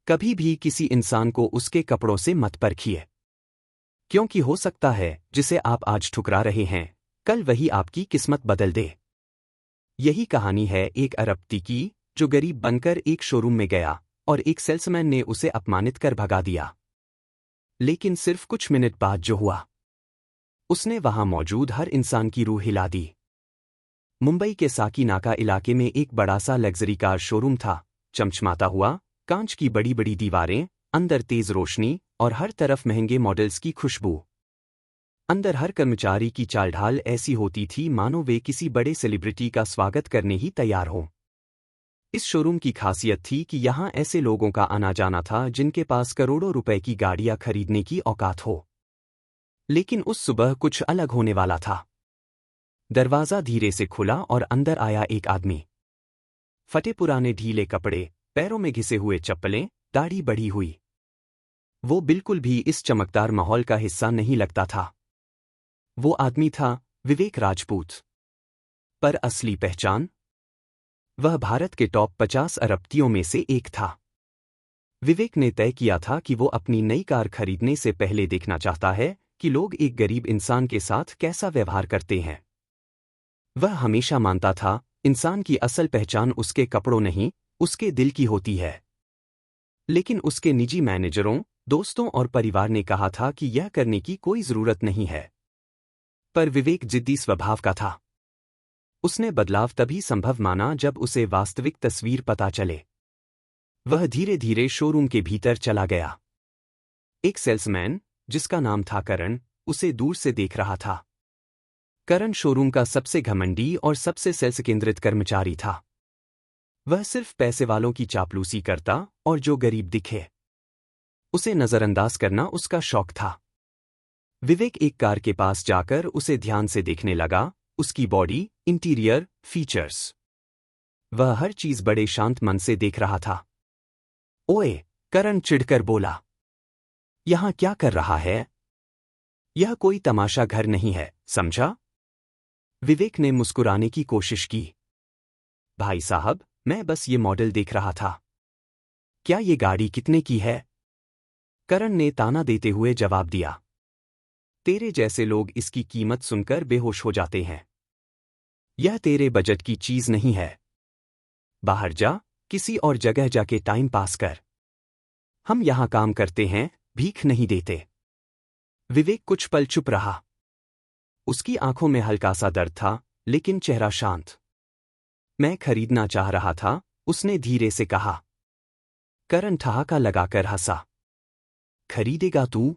कभी भी किसी इंसान को उसके कपड़ों से मत परखिए, क्योंकि हो सकता है जिसे आप आज ठुकरा रहे हैं कल वही आपकी किस्मत बदल दे। यही कहानी है एक अरबती की जो गरीब बनकर एक शोरूम में गया और एक सेल्समैन ने उसे अपमानित कर भगा दिया। लेकिन सिर्फ कुछ मिनट बाद जो हुआ, उसने वहां मौजूद हर इंसान की रूह हिला दी। मुंबई के साकीनाका इलाके में एक बड़ा सा लग्जरी कार शोरूम था। चमचमाता हुआ, कांच की बड़ी बड़ी दीवारें, अंदर तेज रोशनी और हर तरफ महंगे मॉडल्स की खुशबू। अंदर हर कर्मचारी की चाल ढाल ऐसी होती थी मानो वे किसी बड़े सेलिब्रिटी का स्वागत करने ही तैयार हों। इस शोरूम की खासियत थी कि यहां ऐसे लोगों का आना जाना था जिनके पास करोड़ों रुपए की गाड़ियां खरीदने की औकात हो। लेकिन उस सुबह कुछ अलग होने वाला था। दरवाजा धीरे से खुला और अंदर आया एक आदमी। फटे पुराने ढीले कपड़े, पैरों में घिसे हुए चप्पलें, दाढ़ी बढ़ी हुई। वो बिल्कुल भी इस चमकदार माहौल का हिस्सा नहीं लगता था। वो आदमी था विवेक राजपूत। पर असली पहचान? वह भारत के टॉप 50 अरबतियों में से एक था। विवेक ने तय किया था कि वो अपनी नई कार खरीदने से पहले देखना चाहता है कि लोग एक गरीब इंसान के साथ कैसा व्यवहार करते हैं। वह हमेशा मानता था इंसान की असल पहचान उसके कपड़ों नहीं, उसके दिल की होती है। लेकिन उसके निजी मैनेजरों, दोस्तों और परिवार ने कहा था कि यह करने की कोई जरूरत नहीं है। पर विवेक जिद्दी स्वभाव का था। उसने बदलाव तभी संभव माना जब उसे वास्तविक तस्वीर पता चले। वह धीरे धीरे शोरूम के भीतर चला गया। एक सेल्समैन, जिसका नाम था करण, उसे दूर से देख रहा था। करण शोरूम का सबसे घमंडी और सबसे सेल्स केंद्रित कर्मचारी था। वह सिर्फ पैसे वालों की चापलूसी करता और जो गरीब दिखे, उसे नजरअंदाज करना उसका शौक था। विवेक एक कार के पास जाकर उसे ध्यान से देखने लगा, उसकी बॉडी, इंटीरियर, फीचर्स। वह हर चीज बड़े शांत मन से देख रहा था। ओए, करण चिढ़कर बोला, यहां क्या कर रहा है? यह कोई तमाशा घर नहीं है, समझा? विवेक ने मुस्कुराने की कोशिश की। भाई साहब, मैं बस ये मॉडल देख रहा था। क्या ये गाड़ी कितने की है? करण ने ताना देते हुए जवाब दिया। तेरे जैसे लोग इसकी कीमत सुनकर बेहोश हो जाते हैं। यह तेरे बजट की चीज नहीं है। बाहर जा, किसी और जगह जाके टाइम पास कर। हम यहां काम करते हैं, भीख नहीं देते। विवेक कुछ पल चुप रहा। उसकी आंखों में हल्का सा दर्द था, लेकिन चेहरा शांत। मैं खरीदना चाह रहा था, उसने धीरे से कहा। करण ठहाका लगाकर हंसा। खरीदेगा तू?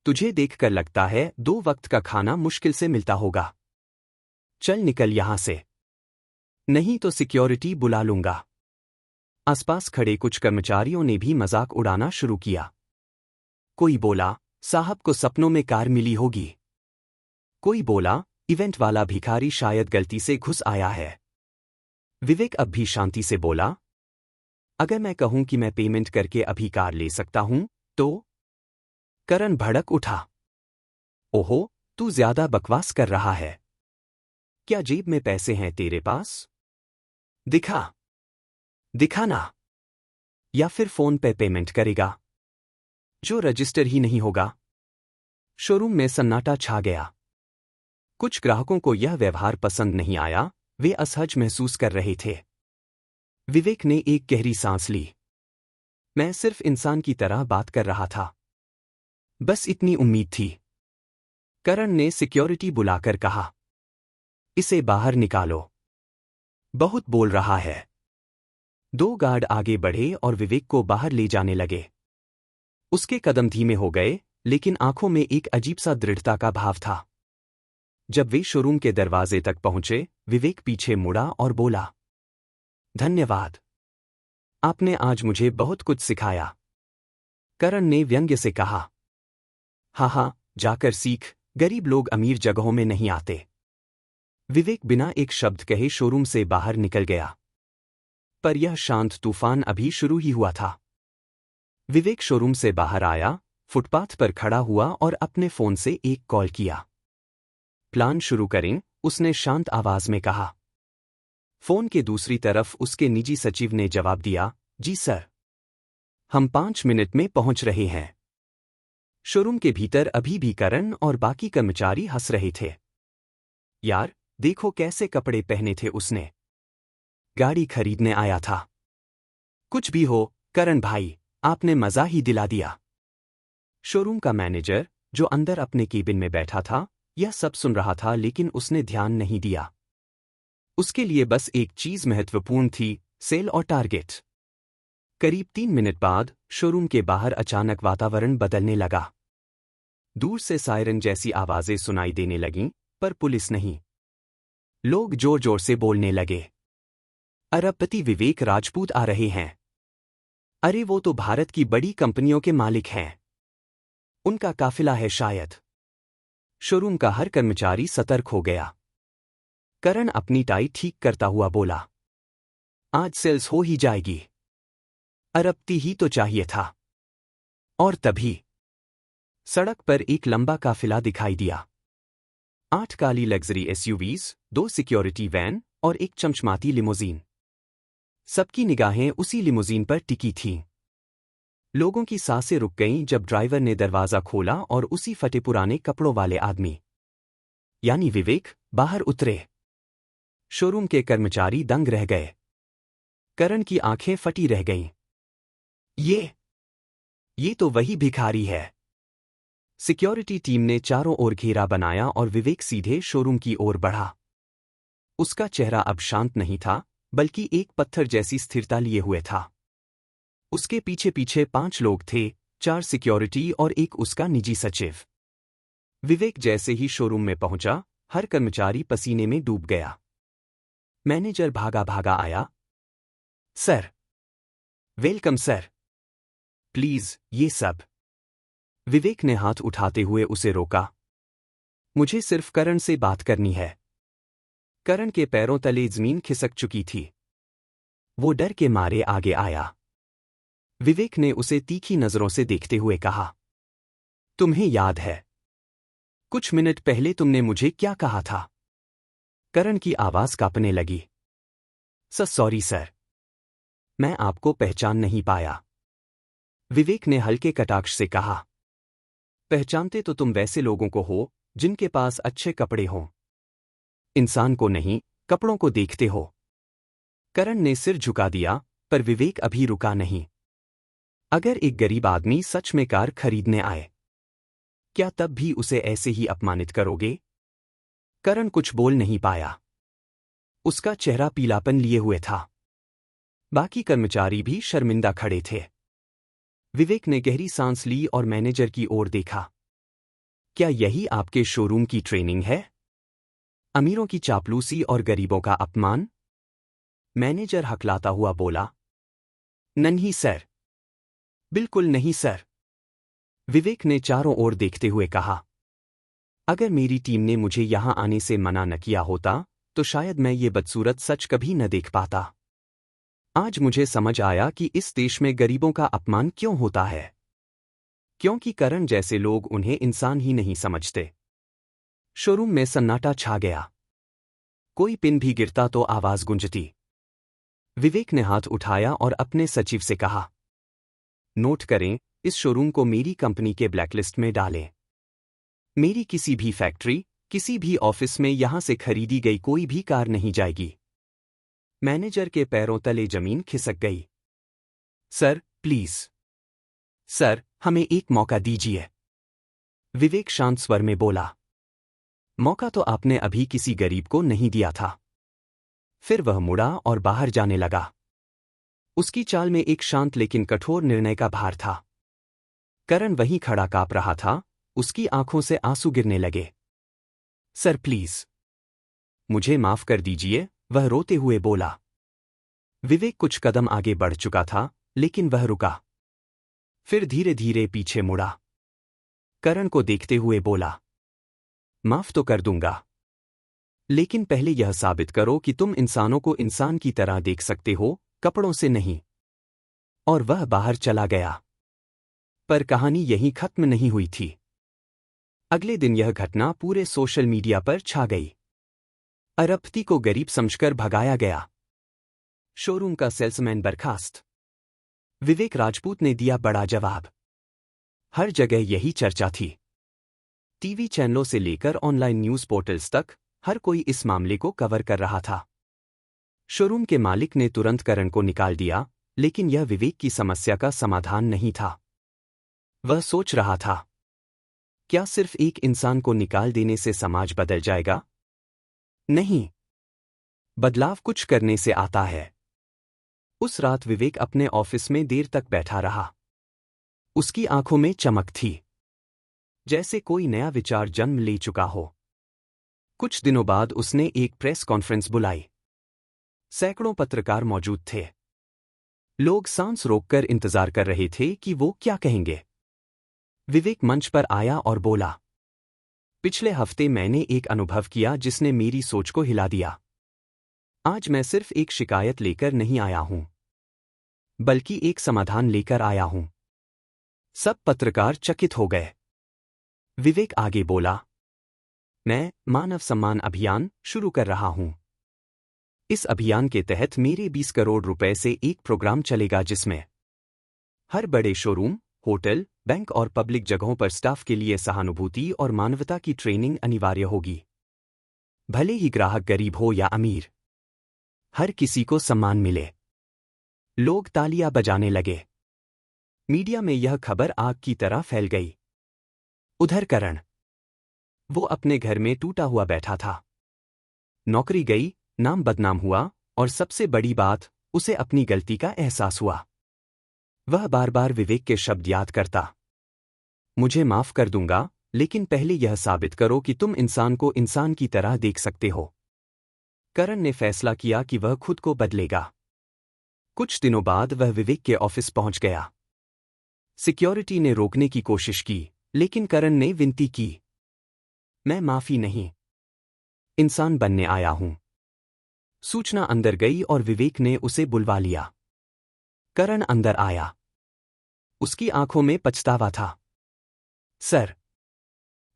तुझे देखकर लगता है 2 वक्त का खाना मुश्किल से मिलता होगा। चल निकल यहां से, नहीं तो सिक्योरिटी बुला लूंगा। आसपास खड़े कुछ कर्मचारियों ने भी मजाक उड़ाना शुरू किया। कोई बोला, साहब को सपनों में कार मिली होगी। कोई बोला, इवेंट वाला भिखारी शायद गलती से घुस आया है। विवेक अब भी शांति से बोला, अगर मैं कहूं कि मैं पेमेंट करके अभी कार ले सकता हूं, तो? करण भड़क उठा। ओहो, तू ज्यादा बकवास कर रहा है। क्या जेब में पैसे हैं तेरे पास? दिखा। दिखाना। या फिर फोन पे पेमेंट करेगा, जो रजिस्टर ही नहीं होगा। शोरूम में सन्नाटा छा गया। कुछ ग्राहकों को यह व्यवहार पसंद नहीं आया, वे असहज महसूस कर रहे थे। विवेक ने एक गहरी सांस ली। मैं सिर्फ इंसान की तरह बात कर रहा था। बस इतनी उम्मीद थी। करण ने सिक्योरिटी बुलाकर कहा, इसे बाहर निकालो। बहुत बोल रहा है। 2 गार्ड आगे बढ़े और विवेक को बाहर ले जाने लगे। उसके कदम धीमे हो गए, लेकिन आंखों में एक अजीब सा दृढ़ता का भाव था। जब वे शोरूम के दरवाजे तक पहुंचे, विवेक पीछे मुड़ा और बोला, धन्यवाद। आपने आज मुझे बहुत कुछ सिखाया। करण ने व्यंग्य से कहा, हाँ, जाकर सीख, गरीब लोग अमीर जगहों में नहीं आते। विवेक बिना एक शब्द कहे शोरूम से बाहर निकल गया। पर यह शांत तूफान अभी शुरू ही हुआ था। विवेक शोरूम से बाहर आया, फुटपाथ पर खड़ा हुआ और अपने फोन से एक कॉल किया। प्लान शुरू करें, उसने शांत आवाज में कहा। फोन के दूसरी तरफ उसके निजी सचिव ने जवाब दिया, जी सर। हम 5 मिनट में पहुंच रहे हैं। शोरूम के भीतर अभी भी करण और बाकी कर्मचारी हंस रहे थे। यार, देखो कैसे कपड़े पहने थे उसने। गाड़ी खरीदने आया था। कुछ भी हो, करण भाई, आपने मजा ही दिला दिया। शोरूम का मैनेजर, जो अंदर अपने केबिन में बैठा था, यह सब सुन रहा था लेकिन उसने ध्यान नहीं दिया। उसके लिए बस एक चीज महत्वपूर्ण थी, सेल और टारगेट। करीब 3 मिनट बाद शोरूम के बाहर अचानक वातावरण बदलने लगा। दूर से सायरन जैसी आवाजें सुनाई देने लगीं, पर पुलिस नहीं। लोग जोर जोर से बोलने लगे, अरबपति विवेक राजपूत आ रहे हैं। अरे वो तो भारत की बड़ी कंपनियों के मालिक हैं। उनका काफिला है शायद। शोरूम का हर कर्मचारी सतर्क हो गया। करण अपनी टाई ठीक करता हुआ बोला, आज सेल्स हो ही जाएगी। अरबपति ही तो चाहिए था। और तभी सड़क पर एक लंबा काफिला दिखाई दिया। 8 काली लग्जरी एसयूवीज, 2 सिक्योरिटी वैन और एक चमचमाती लिमोजीन। सबकी निगाहें उसी लिमोजीन पर टिकी थीं। लोगों की सांसें रुक गईं जब ड्राइवर ने दरवाजा खोला और उसी फटे पुराने कपड़ों वाले आदमी, यानी विवेक, बाहर उतरे। शोरूम के कर्मचारी दंग रह गए। करण की आंखें फटी रह गईं। ये तो वही भिखारी है। सिक्योरिटी टीम ने चारों ओर घेरा बनाया और विवेक सीधे शोरूम की ओर बढ़ा। उसका चेहरा अब शांत नहीं था, बल्कि एक पत्थर जैसी स्थिरता लिए हुए था। उसके पीछे पीछे 5 लोग थे, 4 सिक्योरिटी और एक उसका निजी सचिव। विवेक जैसे ही शोरूम में पहुंचा, हर कर्मचारी पसीने में डूब गया। मैनेजर भागा भागा आया। Sir, welcome sir. प्लीज, ये सब। विवेक ने हाथ उठाते हुए उसे रोका। मुझे सिर्फ करण से बात करनी है। करण के पैरों तले जमीन खिसक चुकी थी। वो डर के मारे आगे आया। विवेक ने उसे तीखी नजरों से देखते हुए कहा, तुम्हें याद है कुछ मिनट पहले तुमने मुझे क्या कहा था? करण की आवाज कांपने लगी। सॉरी सर, मैं आपको पहचान नहीं पाया। विवेक ने हल्के कटाक्ष से कहा, पहचानते तो तुम वैसे लोगों को हो जिनके पास अच्छे कपड़े हों। इंसान को नहीं, कपड़ों को देखते हो। करण ने सिर झुका दिया, पर विवेक अभी रुका नहीं। अगर एक गरीब आदमी सच में कार खरीदने आए, क्या तब भी उसे ऐसे ही अपमानित करोगे? करण कुछ बोल नहीं पाया। उसका चेहरा पीलापन लिए हुए था। बाकी कर्मचारी भी शर्मिंदा खड़े थे। विवेक ने गहरी सांस ली और मैनेजर की ओर देखा। क्या यही आपके शोरूम की ट्रेनिंग है? अमीरों की चापलूसी और गरीबों का अपमान? मैनेजर हकलाता हुआ बोला, नहीं सर, बिल्कुल नहीं सर। विवेक ने चारों ओर देखते हुए कहा, अगर मेरी टीम ने मुझे यहां आने से मना न किया होता तो शायद मैं ये बदसूरत सच कभी न देख पाता। आज मुझे समझ आया कि इस देश में गरीबों का अपमान क्यों होता है। क्योंकि करण जैसे लोग उन्हें इंसान ही नहीं समझते। शोरूम में सन्नाटा छा गया। कोई पिन भी गिरता तो आवाज गूंजती। विवेक ने हाथ उठाया और अपने सचिव से कहा, नोट करें, इस शोरूम को मेरी कंपनी के ब्लैकलिस्ट में डालें। मेरी किसी भी फैक्ट्री, किसी भी ऑफिस में यहां से खरीदी गई कोई भी कार नहीं जाएगी। मैनेजर के पैरों तले जमीन खिसक गई। Sir, please. सर, हमें एक मौका दीजिए। विवेक शांत स्वर में बोला। मौका तो आपने अभी किसी गरीब को नहीं दिया था। फिर वह मुड़ा और बाहर जाने लगा। उसकी चाल में एक शांत लेकिन कठोर निर्णय का भार था। करण वहीं खड़ा कांप रहा था, उसकी आंखों से आंसू गिरने लगे। सर प्लीज, मुझे माफ कर दीजिए, वह रोते हुए बोला। विवेक कुछ कदम आगे बढ़ चुका था, लेकिन वह रुका। फिर धीरे धीरे पीछे मुड़ा। करण को देखते हुए बोला, माफ तो कर दूंगा, लेकिन पहले यह साबित करो कि तुम इंसानों को इंसान की तरह देख सकते हो, कपड़ों से नहीं। और वह बाहर चला गया। पर कहानी यहीं खत्म नहीं हुई थी। अगले दिन यह घटना पूरे सोशल मीडिया पर छा गई। अरबपति को गरीब समझकर भगाया गया। शोरूम का सेल्समैन बर्खास्त। विवेक राजपूत ने दिया बड़ा जवाब। हर जगह यही चर्चा थी। टीवी चैनलों से लेकर ऑनलाइन न्यूज़ पोर्टल्स तक हर कोई इस मामले को कवर कर रहा था। शोरूम के मालिक ने तुरंत करण को निकाल दिया, लेकिन यह विवेक की समस्या का समाधान नहीं था। वह सोच रहा था, क्या सिर्फ एक इंसान को निकाल देने से समाज बदल जाएगा? नहीं, बदलाव कुछ करने से आता है। उस रात विवेक अपने ऑफिस में देर तक बैठा रहा। उसकी आंखों में चमक थी, जैसे कोई नया विचार जन्म ले चुका हो। कुछ दिनों बाद उसने एक प्रेस कॉन्फ्रेंस बुलाई। सैकड़ों पत्रकार मौजूद थे। लोग सांस रोककर इंतजार कर रहे थे कि वो क्या कहेंगे। विवेक मंच पर आया और बोला, पिछले हफ्ते मैंने एक अनुभव किया जिसने मेरी सोच को हिला दिया। आज मैं सिर्फ एक शिकायत लेकर नहीं आया हूं, बल्कि एक समाधान लेकर आया हूं। सब पत्रकार चकित हो गए। विवेक आगे बोला, मैं मानव सम्मान अभियान शुरू कर रहा हूं। इस अभियान के तहत मेरे 20 करोड़ रुपए से एक प्रोग्राम चलेगा जिसमें हर बड़े शोरूम, होटल, बैंक और पब्लिक जगहों पर स्टाफ के लिए सहानुभूति और मानवता की ट्रेनिंग अनिवार्य होगी। भले ही ग्राहक गरीब हो या अमीर, हर किसी को सम्मान मिले। लोग तालियां बजाने लगे। मीडिया में यह खबर आग की तरह फैल गई। उधर करण, वो अपने घर में टूटा हुआ बैठा था। नौकरी गई, नाम बदनाम हुआ और सबसे बड़ी बात, उसे अपनी गलती का एहसास हुआ। वह बार बार विवेक के शब्द याद करता, मुझे माफ कर दूंगा, लेकिन पहले यह साबित करो कि तुम इंसान को इंसान की तरह देख सकते हो। करण ने फैसला किया कि वह खुद को बदलेगा। कुछ दिनों बाद वह विवेक के ऑफिस पहुंच गया। सिक्योरिटी ने रोकने की कोशिश की, लेकिन करण ने विनती की, मैं माफी नहीं, इंसान बनने आया हूं। सूचना अंदर गई और विवेक ने उसे बुलवा लिया। करण अंदर आया। उसकी आंखों में पछतावा था। सर,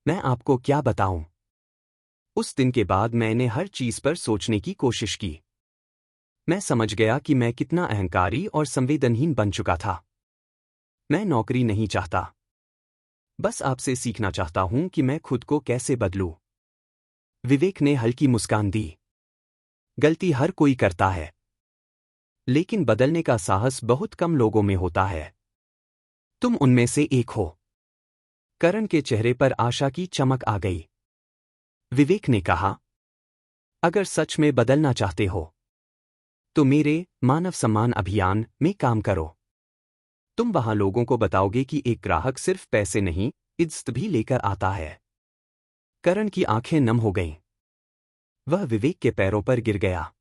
मैं आपको क्या बताऊं? उस दिन के बाद मैंने हर चीज पर सोचने की कोशिश की। मैं समझ गया कि मैं कितना अहंकारी और संवेदनहीन बन चुका था। मैं नौकरी नहीं चाहता, बस आपसे सीखना चाहता हूं कि मैं खुद को कैसे बदलूं। विवेक ने हल्की मुस्कान दी। गलती हर कोई करता है, लेकिन बदलने का साहस बहुत कम लोगों में होता है। तुम उनमें से एक हो। करण के चेहरे पर आशा की चमक आ गई। विवेक ने कहा, अगर सच में बदलना चाहते हो तो मेरे मानव सम्मान अभियान में काम करो। तुम वहां लोगों को बताओगे कि एक ग्राहक सिर्फ पैसे नहीं, इज्जत भी लेकर आता है। करण की आंखें नम हो गईं। वह विवेक के पैरों पर गिर गया।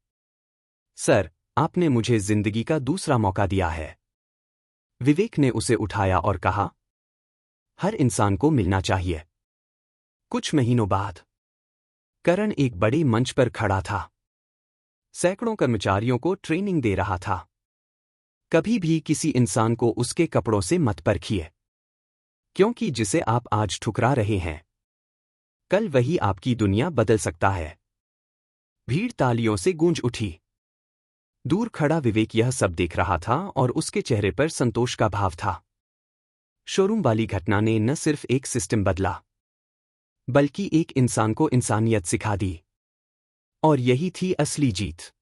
सर, आपने मुझे जिंदगी का दूसरा मौका दिया है। विवेक ने उसे उठाया और कहा, हर इंसान को मिलना चाहिए। कुछ महीनों बाद करण एक बड़े मंच पर खड़ा था। सैकड़ों कर्मचारियों को ट्रेनिंग दे रहा था। कभी भी किसी इंसान को उसके कपड़ों से मत परखिए, क्योंकि जिसे आप आज ठुकरा रहे हैं, कल वही आपकी दुनिया बदल सकता है। भीड़ तालियों से गूंज उठी। दूर खड़ा विवेक यह सब देख रहा था और उसके चेहरे पर संतोष का भाव था। शोरूम वाली घटना ने न सिर्फ एक सिस्टम बदला, बल्कि एक इंसान को इंसानियत सिखा दी। और यही थी असली जीत।